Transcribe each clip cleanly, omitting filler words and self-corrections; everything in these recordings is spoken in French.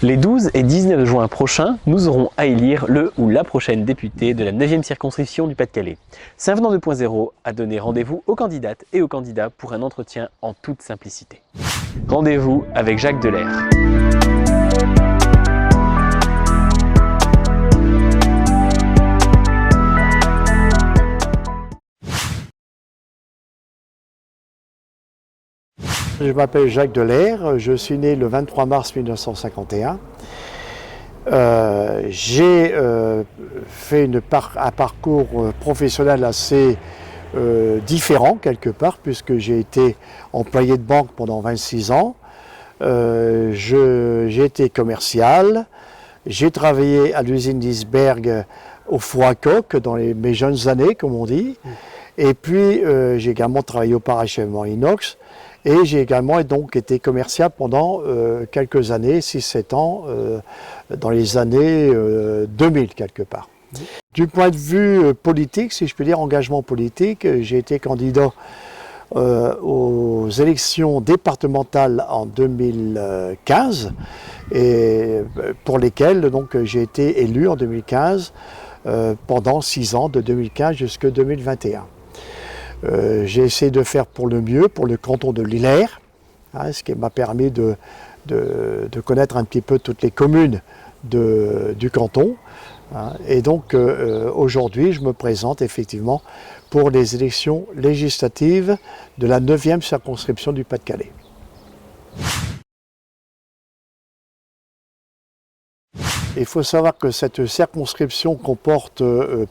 Les 12 et 19 juin prochains, nous aurons à élire le ou la prochaine députée de la 9e circonscription du Pas-de-Calais. Saint-Venant 2.0 a donné rendez-vous aux candidates et aux candidats pour un entretien en toute simplicité. Rendez-vous avec Jacques Delaire. Je m'appelle Jacques Delaire, je suis né le 23 mars 1951. J'ai fait un parcours professionnel assez différent quelque part, puisque j'ai été employé de banque pendant 26 ans. J'ai été commercial, j'ai travaillé à l'usine d'Isberg au four à coke dans mes jeunes années, comme on dit. Et puis j'ai également travaillé au parachèvement inox. Et j'ai également donc été commercial pendant quelques années, 6-7 ans, dans les années 2000 quelque part. Du point de vue politique, si je peux dire engagement politique, j'ai été candidat aux élections départementales en 2015, et pour lesquelles donc j'ai été élu en 2015 pendant 6 ans, de 2015 jusqu'à 2021. J'ai essayé de faire pour le mieux pour le canton de Lillers, ce qui m'a permis de connaître un petit peu toutes les communes du canton. Et donc aujourd'hui, je me présente effectivement pour les élections législatives de la 9e circonscription du Pas-de-Calais. Il faut savoir que cette circonscription comporte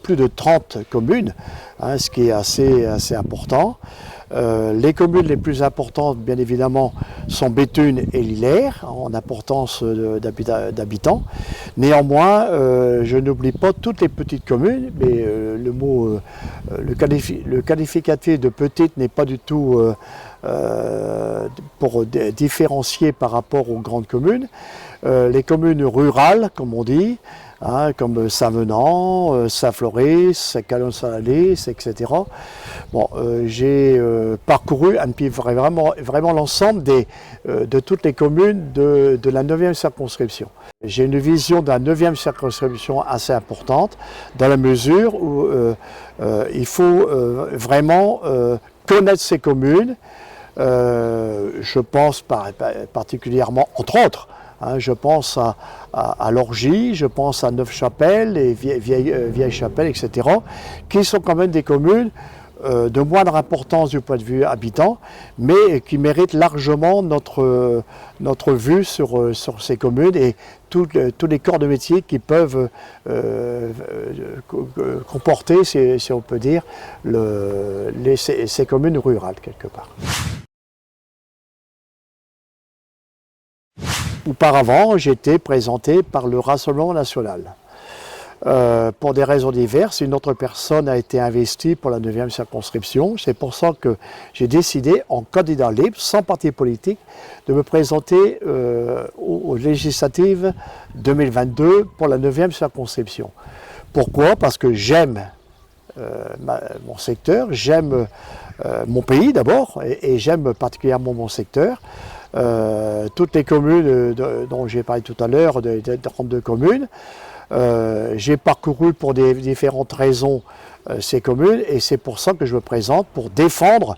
plus de 30 communes, ce qui est assez important. Les communes les plus importantes, bien évidemment, sont Béthune et Lillers, en importance d'habitants. Néanmoins, je n'oublie pas toutes les petites communes, mais le qualificatif de petite n'est pas du tout pour différencier par rapport aux grandes communes. Les communes rurales, comme on dit, comme Saint-Venant, Saint-Floris, Calonne-Saint-Alais, etc. Bon, j'ai parcouru un peu vraiment l'ensemble de toutes les communes de la 9e circonscription. J'ai une vision de la 9e circonscription assez importante, dans la mesure où il faut vraiment connaître ces communes. Je pense particulièrement, entre autres, je pense à Lorgy, je pense à Neufchâtel et Vieille-Chapelle, etc., qui sont quand même des communes de moindre importance du point de vue habitant, mais qui méritent largement notre vue sur ces communes et tous les corps de métier qui peuvent comporter, si on peut dire, ces communes rurales quelque part. Auparavant, j'étais présenté par le Rassemblement national. Pour des raisons diverses, une autre personne a été investie pour la 9e circonscription. C'est pour ça que j'ai décidé, en candidat libre, sans parti politique, de me présenter aux législatives 2022 pour la 9e circonscription. Pourquoi? Parce que j'aime mon secteur, j'aime mon pays d'abord, et j'aime particulièrement mon secteur. Toutes les communes dont j'ai parlé tout à l'heure, des 32 communes, j'ai parcouru pour des différentes raisons ces communes, et c'est pour ça que je me présente pour défendre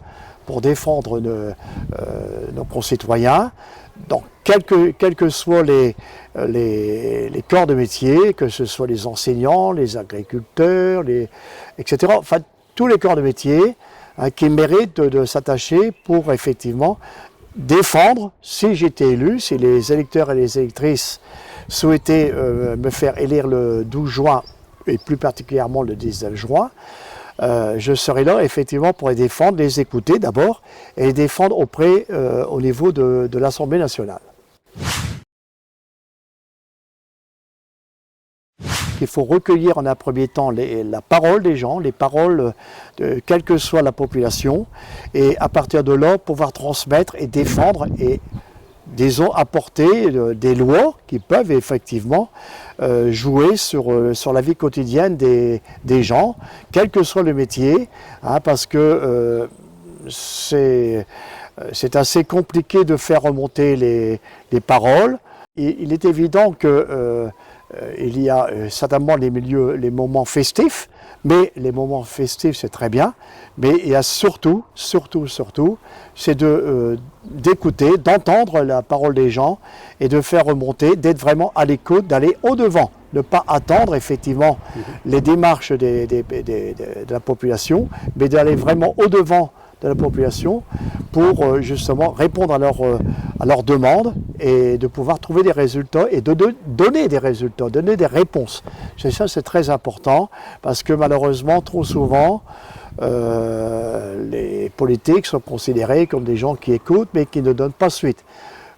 nos concitoyens, donc quels que soient les corps de métier, que ce soit les enseignants, les agriculteurs, etc. Enfin, tous les corps de métier qui méritent de s'attacher pour effectivement défendre, si j'étais élu, si les électeurs et les électrices souhaitaient me faire élire le 12 juin et plus particulièrement le 19 juin, je serai là effectivement pour les défendre, les écouter d'abord et les défendre au niveau de l'Assemblée nationale. Il faut recueillir en un premier temps la parole des gens, les paroles de quelle que soit la population, et à partir de là, pouvoir transmettre et défendre et, disons, apporter des lois qui peuvent effectivement jouer sur la vie quotidienne des gens, quel que soit le métier, parce que c'est assez compliqué de faire remonter les paroles. Il est évident que il y a certainement les moments festifs, mais les moments festifs c'est très bien, mais il y a surtout, c'est d'écouter, d'entendre la parole des gens et de faire remonter, d'être vraiment à l'écoute, d'aller au-devant, ne pas attendre effectivement les démarches de la population, mais d'aller vraiment au-devant de la population pour justement répondre à leurs demandes et de pouvoir trouver des résultats et de donner des résultats, donner des réponses. Ça, c'est très important parce que malheureusement, trop souvent, les politiques sont considérés comme des gens qui écoutent mais qui ne donnent pas suite.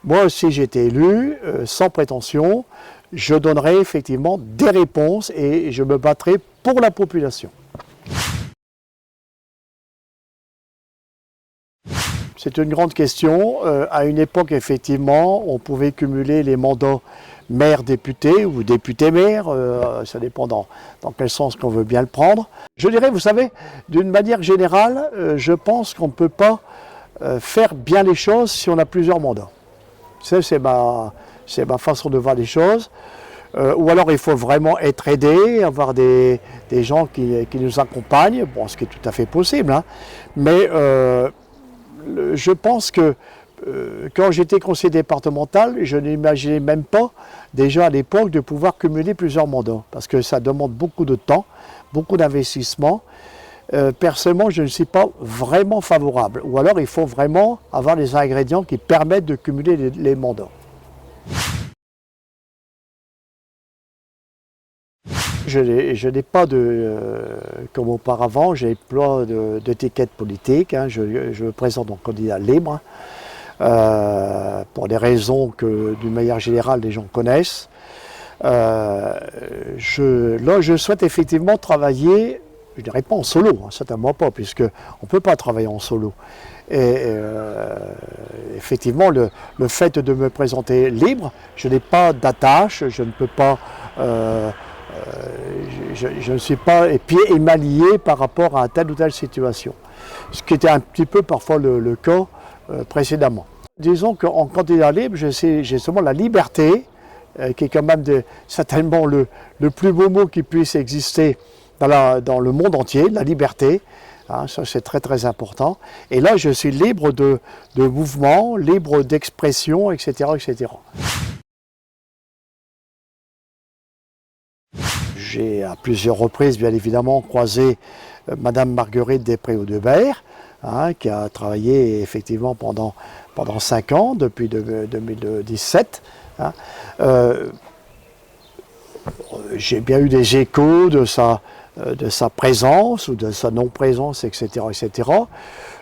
Moi, si j'étais élu, sans prétention, je donnerais effectivement des réponses et je me battrais pour la population. C'est une grande question. À une époque, effectivement, on pouvait cumuler les mandats maire-député ou député-maire, ça dépend dans quel sens qu'on veut bien le prendre. Je dirais, vous savez, d'une manière générale, je pense qu'on ne peut pas faire bien les choses si on a plusieurs mandats. C'est ma façon de voir les choses. Ou alors il faut vraiment être aidé, avoir des gens qui nous accompagnent, bon, ce qui est tout à fait possible, hein. Mais je pense que quand j'étais conseiller départemental, je n'imaginais même pas déjà à l'époque de pouvoir cumuler plusieurs mandats, parce que ça demande beaucoup de temps, beaucoup d'investissement. Personnellement, je ne suis pas vraiment favorable, ou alors il faut vraiment avoir les ingrédients qui permettent de cumuler les mandats. Je n'ai pas comme auparavant, j'ai pas d'étiquette politique, hein. Je me présente en candidat libre, pour des raisons que d'une manière générale les gens connaissent. Là, je souhaite effectivement travailler, je ne dirais pas en solo, hein, certainement pas, puisqu'on ne peut pas travailler en solo. Et effectivement, le fait de me présenter libre, je n'ai pas d'attache, je ne peux pas... je ne suis pas pieds et mains liés par rapport à telle ou telle situation. Ce qui était un petit peu parfois le cas précédemment. Disons qu'en candidat libre, j'ai seulement la liberté, qui est quand même certainement le plus beau mot qui puisse exister dans le monde entier, la liberté. Hein, ça c'est très très important. Et là, je suis libre de mouvement, libre d'expression, etc., etc. J'ai à plusieurs reprises, bien évidemment, croisé Madame Marguerite Desprez-Audebert, hein, qui a travaillé effectivement pendant 5 ans, depuis 2017. Hein. J'ai bien eu des échos de sa présence ou de sa non-présence, etc., etc.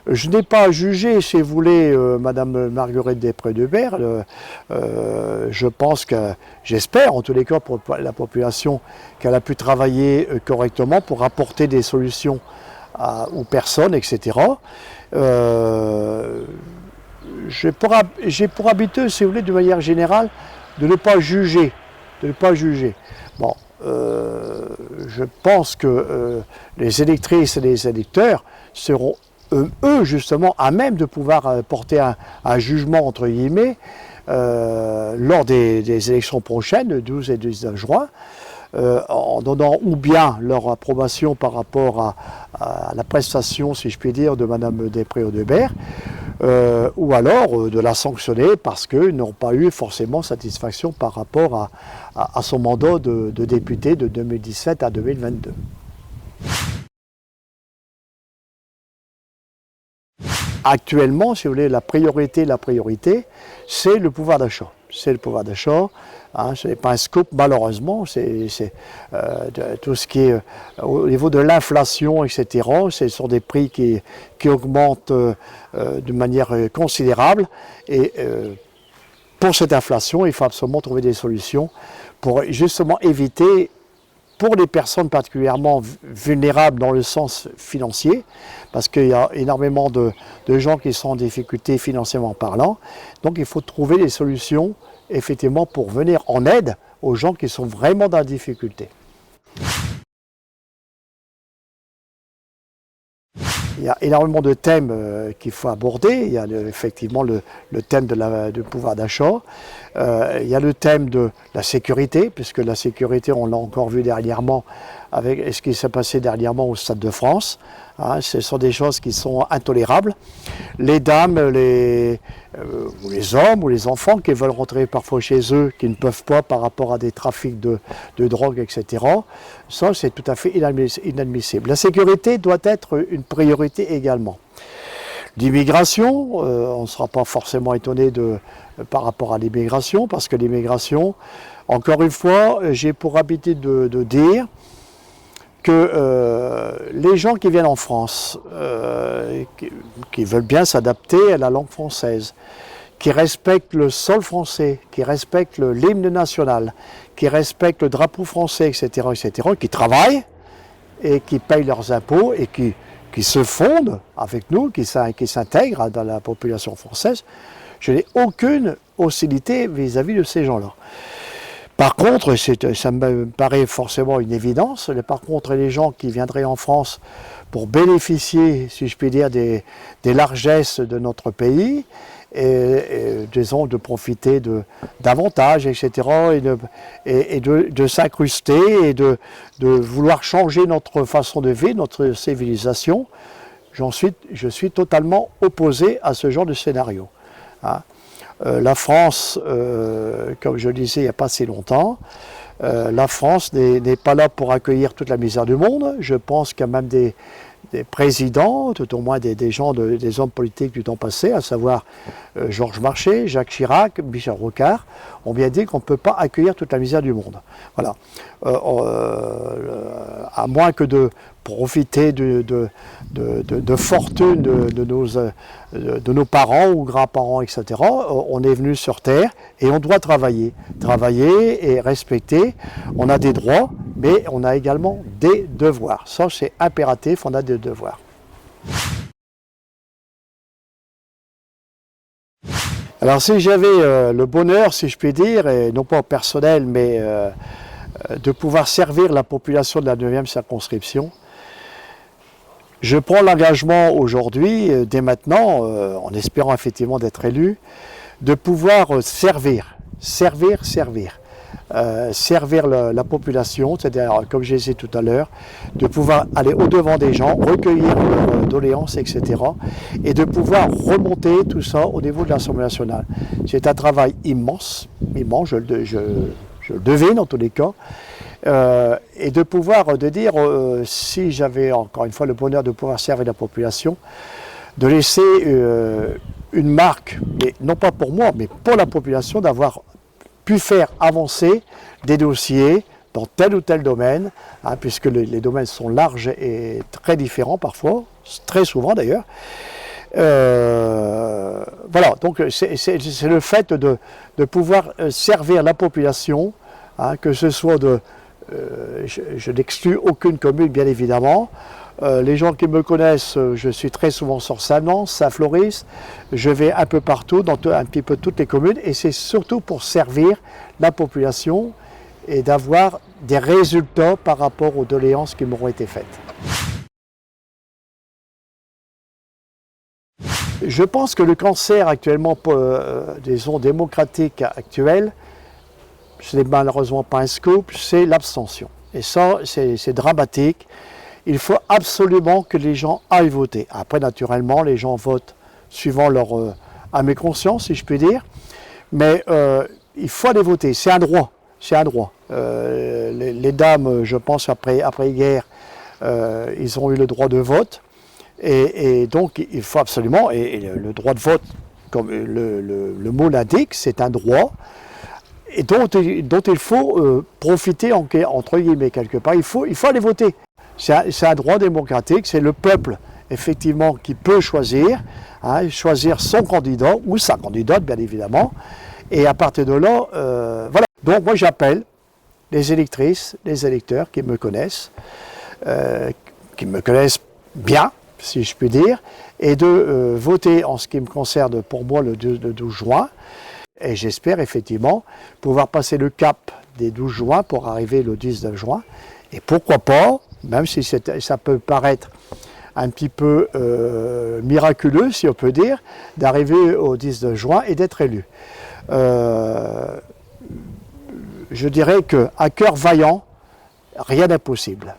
Je n'ai pas jugé, si vous voulez, Madame Marguerite Desprez-Audebert. Je pense que, j'espère en tous les cas pour la population, qu'elle a pu travailler correctement pour apporter des solutions aux personnes, etc. J'ai pour habitude, si vous voulez, de manière générale, de ne pas juger. Bon, je pense que les électrices et les électeurs seront eux justement à même de pouvoir porter un jugement entre guillemets lors des élections prochaines, le 12 et 19 juin, en donnant ou bien leur approbation par rapport à la prestation, si je puis dire, de Madame Desprez-Audebert, ou alors de la sanctionner parce qu'ils n'ont pas eu forcément satisfaction par rapport à son mandat de député de 2017 à 2022. Actuellement, si vous voulez, la priorité, c'est le pouvoir d'achat. C'est le pouvoir d'achat. Hein, ce n'est pas un scoop, malheureusement. C'est tout ce qui est au niveau de l'inflation, etc. Ce sont des prix qui augmentent de manière considérable. Et pour cette inflation, il faut absolument trouver des solutions pour justement éviter, pour les personnes particulièrement vulnérables dans le sens financier, parce qu'il y a énormément de gens qui sont en difficulté financièrement parlant. Donc il faut trouver des solutions effectivement pour venir en aide aux gens qui sont vraiment dans la difficulté. Il y a énormément de thèmes qu'il faut aborder. Il y a effectivement le thème du pouvoir d'achat. Il y a le thème de la sécurité, puisque la sécurité, on l'a encore vu dernièrement avec ce qui s'est passé dernièrement au Stade de France. Hein, ce sont des choses qui sont intolérables. Les dames, ou les hommes ou les enfants qui veulent rentrer parfois chez eux, qui ne peuvent pas par rapport à des trafics de drogue, etc. Ça, c'est tout à fait inadmissible. La sécurité doit être une priorité également. L'immigration, on ne sera pas forcément étonné par rapport à l'immigration, parce que l'immigration, encore une fois, j'ai pour habitude de dire que les gens qui viennent en France, qui veulent bien s'adapter à la langue française, qui respectent le sol français, qui respectent l'hymne national, qui respectent le drapeau français, etc., qui travaillent et qui payent leurs impôts et qui se fondent avec nous, qui s'intègrent dans la population française, je n'ai aucune hostilité vis-à-vis de ces gens-là. Par contre, ça me paraît forcément une évidence, par contre les gens qui viendraient en France pour bénéficier, si je puis dire, des largesses de notre pays, et disons de profiter d'avantages, etc., et de s'incruster et de vouloir changer notre façon de vivre, notre civilisation, je suis totalement opposé à ce genre de scénario. Hein. La France, comme je le disais il n'y a pas si longtemps, la France n'est pas là pour accueillir toute la misère du monde. Je pense qu'il y a même des présidents, tout au moins des hommes politiques du temps passé, à savoir Georges Marchais, Jacques Chirac, Michel Rocard, ont bien dit qu'on ne peut pas accueillir toute la misère du monde. Voilà. À moins que de profiter de fortune de nos parents ou grands-parents, etc. On est venu sur Terre et on doit travailler et respecter. On a des droits, mais on a également des devoirs. Ça, c'est impératif, on a des devoirs. Alors si j'avais le bonheur, si je puis dire, et non pas personnel, mais de pouvoir servir la population de la 9e circonscription, je prends l'engagement aujourd'hui, dès maintenant, en espérant effectivement d'être élu, de pouvoir servir la population, c'est-à-dire, comme je disais tout à l'heure, de pouvoir aller au-devant des gens, recueillir leurs doléances, etc., et de pouvoir remonter tout ça au niveau de l'Assemblée nationale. C'est un travail immense, je le devine en tous les cas, et de pouvoir dire, si j'avais encore une fois le bonheur de pouvoir servir la population, de laisser une marque, mais non pas pour moi, mais pour la population, d'avoir pu faire avancer des dossiers dans tel ou tel domaine, hein, puisque les domaines sont larges et très différents parfois, très souvent d'ailleurs. Voilà, donc c'est le fait de pouvoir servir la population, hein, que ce soit je n'exclus aucune commune bien évidemment. Les gens qui me connaissent, je suis très souvent sur Saint-Nans, Saint-Floris, je vais un peu partout, dans un petit peu toutes les communes, et c'est surtout pour servir la population et d'avoir des résultats par rapport aux doléances qui m'auront été faites. Je pense que le cancer actuellement, disons démocratique actuel, ce n'est malheureusement pas un scoop, c'est l'abstention. Et ça, c'est dramatique. Il faut absolument que les gens aillent voter. Après, naturellement, les gens votent suivant leur âme et conscience, si je puis dire. Mais il faut aller voter, c'est un droit. C'est un droit. Les dames, je pense, après-guerre, ils ont eu le droit de vote. Et donc, il faut absolument, et le droit de vote, comme le mot l'indique, c'est un droit et dont il faut profiter, entre guillemets, quelque part. Il faut aller voter. C'est un droit démocratique, c'est le peuple, effectivement, qui peut choisir, hein, choisir son candidat ou sa candidate, bien évidemment. Et à partir de là, voilà. Donc moi j'appelle les électrices, les électeurs qui me connaissent bien, si je puis dire, et de voter en ce qui me concerne pour moi le 12 juin. Et j'espère effectivement pouvoir passer le cap des 12 juin pour arriver le 19 juin. Et pourquoi pas, même si ça peut paraître un petit peu miraculeux, si on peut dire, d'arriver au 19 juin et d'être élu. je dirais qu'à cœur vaillant, rien n'est possible.